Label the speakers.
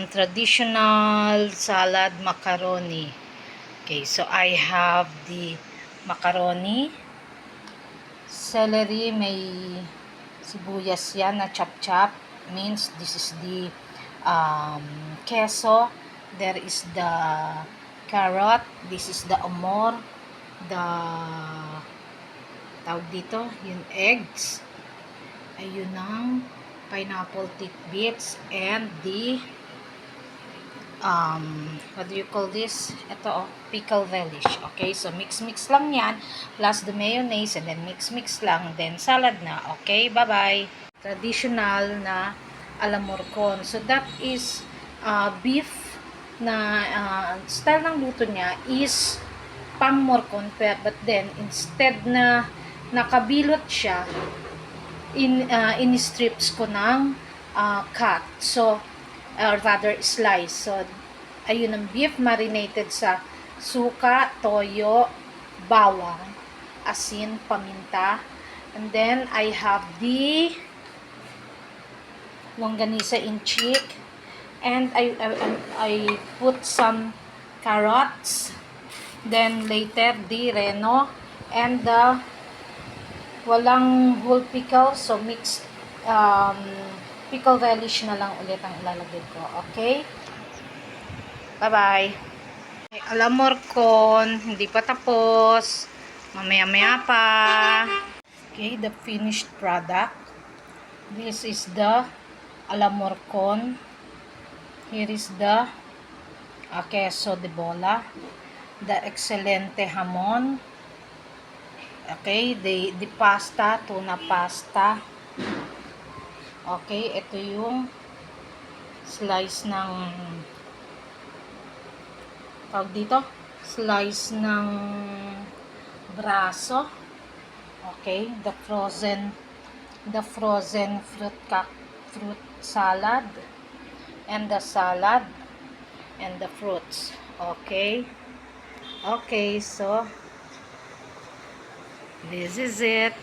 Speaker 1: Traditional salad macaroni. Okay, so I have the macaroni, celery, may sibuyas yan na chop-chop, means this is the queso, there is the carrot, this is the amor, the tawag dito, yung eggs, ayun ang pineapple tidbits, and the what do you call this? Ito, pickle relish. Okay, so mix lang yan, plus the mayonnaise, and then mix lang, then salad na. Okay, bye-bye. Traditional na alamorcon. So that is beef na style ng luto niya is pang morcon, but then instead na nakabilot siya, in strips ko ng cut. So or rather slice. So ayun ang beef marinated sa suka, toyo, bawang, asin, paminta, and then I have the longganisa in cheek, and I put some carrots, then later the reno, and the walang whole pickle, so mixed pickle relish na lang ulit ang ilalagay ko. Okay? Bye-bye. Alamorcon, hindi pa tapos. Mamaya-maya pa. Okay, the finished product. This is the alamorcon. Here is the queso de bola. The excelente hamon. Okay, the pasta, tuna pasta. Okay, ito yung slice ng tawag dito, slice ng braso. Okay, the frozen fruit salad, and the salad, and the fruits. Okay. Okay, so this is it.